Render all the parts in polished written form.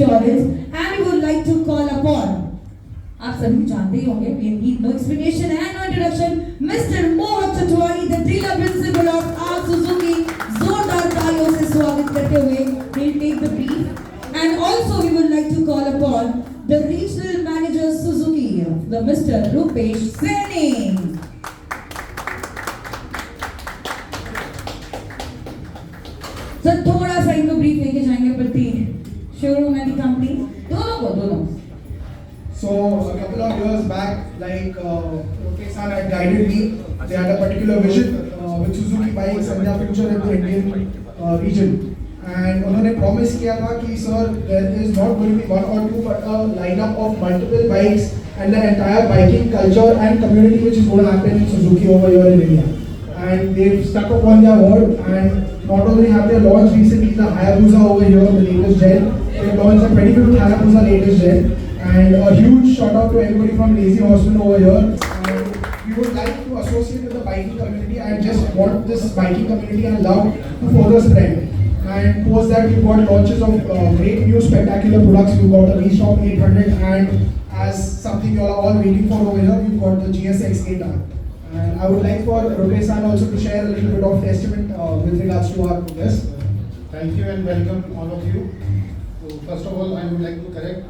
insurance, and we would like to call upon, आप सभी जानते ही होंगे, we need no explanation and no introduction, Mr. Mohit Chatwani, the dealer principal of R Suzuki, जोरदार तालियों से स्वागत करते हुए he'll take the brief. And also we would like to call upon the regional manager Suzuki, the Mr. Rupesh Saini. So थोड़ा सा इनको brief लेके जाएंगे प्रति शोरूम एंड कंपनी दोनों. So a couple of years back, like Rupesh-san had guided me. They had a particular vision with Suzuki bikes and their future in the Indian region. And उन्होंने promise किया था कि sir, there is not going to be one or two but a lineup of multiple bikes and the entire biking culture and community which is going to happen in Suzuki over here in India. And they've stuck upon their word, and not only have they launched recently the Hayabusa over here, the latest gen, they launched the 25th Hayabusa latest gen. And a huge shout out to everybody from Lazy Horseman over here. And we would like to associate with the biking community and just want this biking community and love to further spread. And post that, we've got launches of great new spectacular products. We've got the V-Stop 800, and as something you are all waiting for over here, we've got the GSX 8R. And I would like for Rupesh-san also to share a little bit of testament with regards to our progress. Thank you and welcome all of you. So first of all, I would like to correct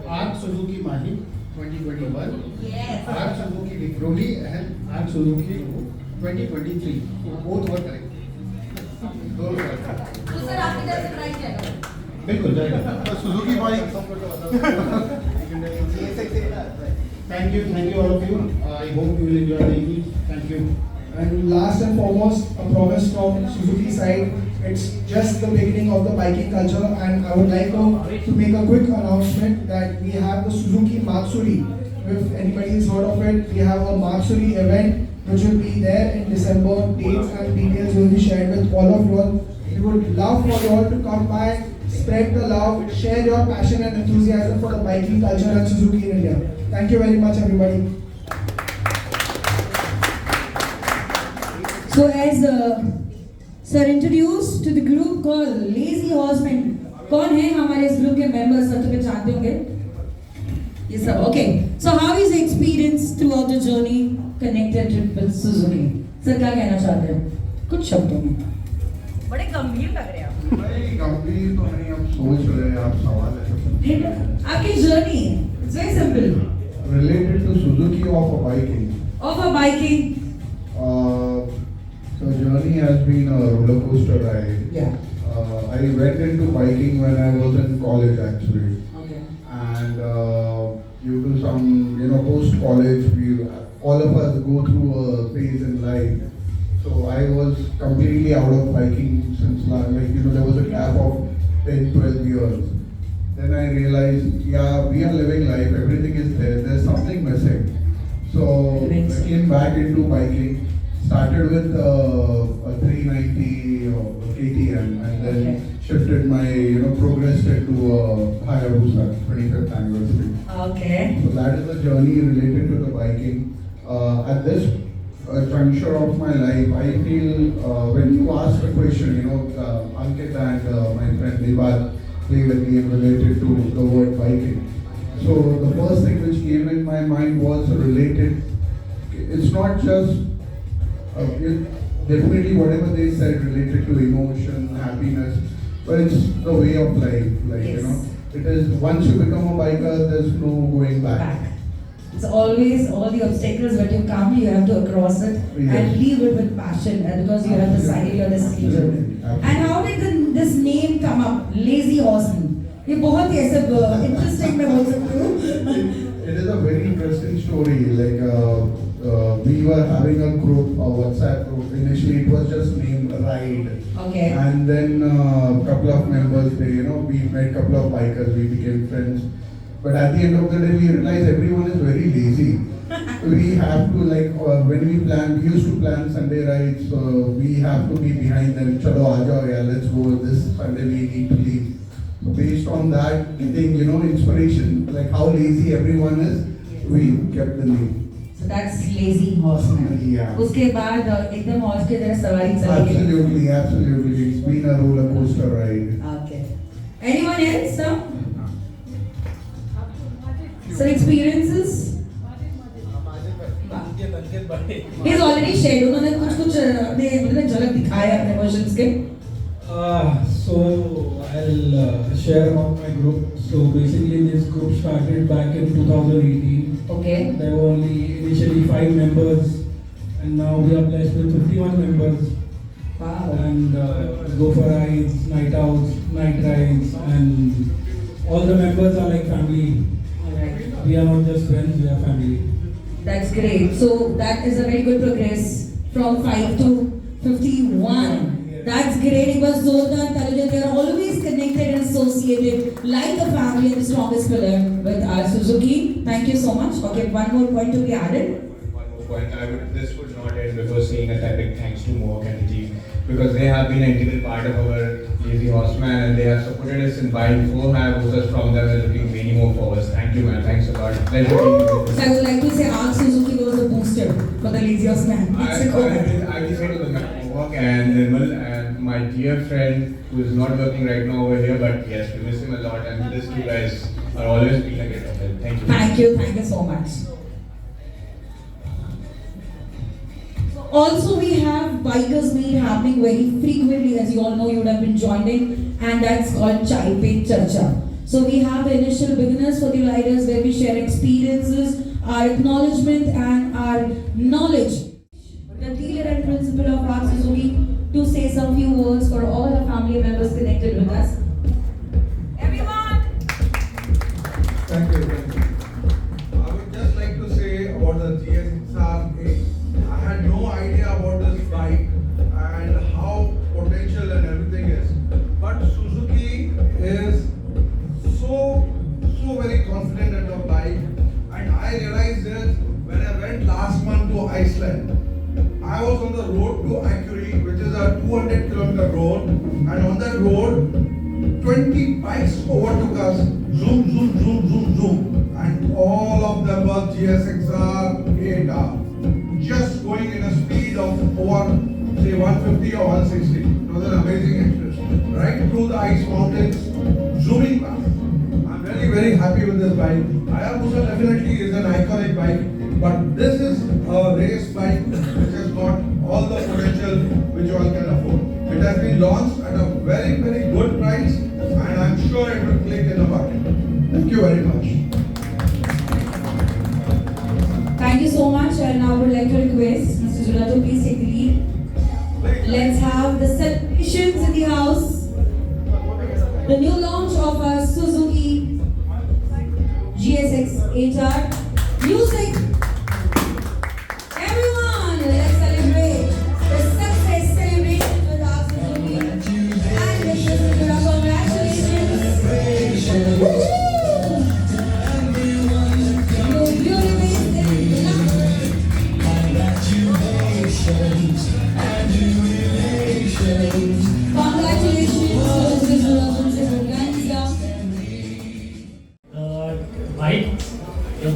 Arc Suzuki Mahi 2021, Yes. Arc Suzuki Vikroli and Arc Suzuki 2023. So both were correct. दोनों correct. तो sir आपकी तरफ से price क्या है? बिल्कुल जाएगा. Suzuki bike. Thank you all of you. I hope you will enjoy the evening. Thank you. And last and foremost, a promise from Suzuki side. It's just the beginning of the biking culture, and I would like to make a quick announcement that we have the Suzuki Matsuri. If anybody has heard of it, we have a Matsuri event which will be there in December. Dates and details will be shared with all of you all. We would love for you all to come by, spread the love, share your passion and enthusiasm for the biking culture and Suzuki in India. Thank you very much, everybody. So as sir introduced to the group called Lazy Horsemen. कौन है हमारे इस group के members? सब तो पहचानते होंगे ये सब. Okay. So how is the experience throughout the journey connected with Suzuki? Sir क्या कहना चाहते हैं कुछ शब्दों में? बड़े गंभीर लग रहे हैं आप. नहीं गंभीर तो नहीं, हम सोच रहे हैं, आप सवाल है. आपकी journey it's very simple. Related to Suzuki of a biking. Of a biking. The journey has been a roller coaster ride. Yeah. I went into biking when I was in college actually. Okay. And due to some, post college, all of us go through a phase in life. So I was completely out of biking since there was a gap of 10-12 years. Then I realized, yeah, we are living life, everything is there, there's something missing. So I came back into biking, started with a 390 KTM, and then shifted my, progressed into a Hayabusa 25th anniversary. Okay. So that is the journey related to the biking. At this juncture of my life, I feel when you ask a question, Ankit and my friend Deval play with me related to the word biking. So the first thing which came in my mind was related. It's not just definitely whatever they said related to emotion, happiness, but it's the way of life. Yes. It is once you become a biker, there's no going back. It's always all the obstacles that you come, you have to cross it and leave it with passion, and because you have decided you're the skill. And how did this name come up, Lazy Horseman? ये बहुत ही ऐसे interesting मैं बोल सकती हूँ. It is a very interesting story. We were having a group, a WhatsApp group. Initially, it was just named Ride. Okay. And then couple of members, we met couple of bikers. We became friends. But at the end of the day, we realized everyone is very lazy. We have to when we used to plan Sunday rides. We have to be behind them. Chalo, aaja, yeah, let's go. This Sunday we need to leave. So based on that, getting inspiration, like how lazy everyone is, we kept the name. So that's Lazy Horseman. Yeah. उसके बाद एकदम horse की तरह सवारी चलेगी. Absolutely. It's been a roller coaster ride. Okay. Anyone else? Sir? Sir, experiences? He's already shared. उन्होंने कुछ अपने झलक दिखाया अपने versions के. So I'll share about my group. So basically this group started back in 2018. Okay. There were only initially 5 members and now we are blessed with 51 members. Wow. And go for rides, night outs, night rides, and all the members are like family. Alright. We are not just friends, we are family. That's great. So that is a very good progress from 5 to 51. That's great. It was Zoltan Talija. They are always connected and associated like a family and the strongest pillar with our Suzuki. Thank you so much. Okay, one more point to be added. One more point. This would not end before saying a epic thanks to Mohawk and the team because they have been an integral part of our Lazy Horseman and they have supported us in buying 4 Hayabusas from them and looking many more forwards. Thank you, man. Thanks a lot. Pleasure being with you. So I would like to say our Suzuki was a booster for the laziest man. I will say to the Mohawk and Nirmal and my dear friend who is not working right now over here, but yes, we miss him a lot and these two guys are always being a great help. Thank you. Thank you so much. Also, we have bikers meet happening very frequently, as you all know, you would have been joining, and that's called Chai Pe Charcha. So we have the initial beginners for the riders where we share experiences, our acknowledgement, and our knowledge. The dealer and principal of our Suzuki to say some few words for all our family members connected with us. Everyone! Thank you. I would just like to say about the GSXR. I had no idea about this bike and how potential and everything is. But Suzuki is so very confident in the bike. And I realized this when I went last month to Iceland. I was on the road to Akureyri, which is a 200-kilometer road. And on that road, 20 bikes overtook us. Zoom, zoom, zoom, zoom, zoom. And all of them were GSXR 8R. Just going in a speed of over, say, 150 or 160. It was an amazing experience. Right through the ice mountains, zooming past. I'm very happy with this bike. Hayabusa definitely is an iconic bike, but this is a race bike which has got all the potential which you all can afford. It has been launched at a very good price, and I'm sure it will click in the market. Thank you very much. Thank you so much, and now I would like to request Mr. Jula to please take the lead. Let's have the celebrations in the house. The new launch of our Suzuki GSX 8R. Music! Everyone, let's celebrate the success celebration with our Suzuki. And Mr. Jula, congratulations! Woo-hoo!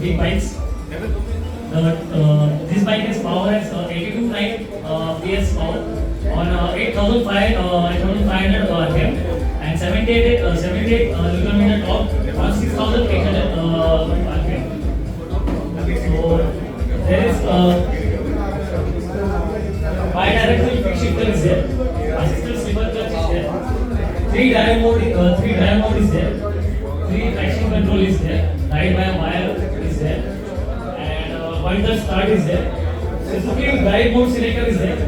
Big bikes. This bike has power as 82 PS power on 8,500 RPM and 78 Nm torque on 6,800 RPM. So there is bi-directional quick shifter is there, assisted slipper clutch is there, 3 drive mode is there, 3 traction control is there, ride by a wire is there, and pointer start is there. Suzuki drive mode selector is there,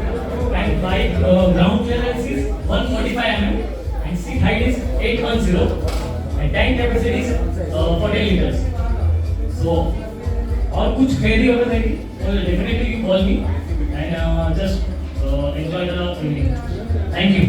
and bike ground clearance is 145 mm and seat height is 810 and tank capacity is 40 liters. So और कुछ खरीदी अगर रहेगी तो definitely you call me and just enjoy the evening. Thank you.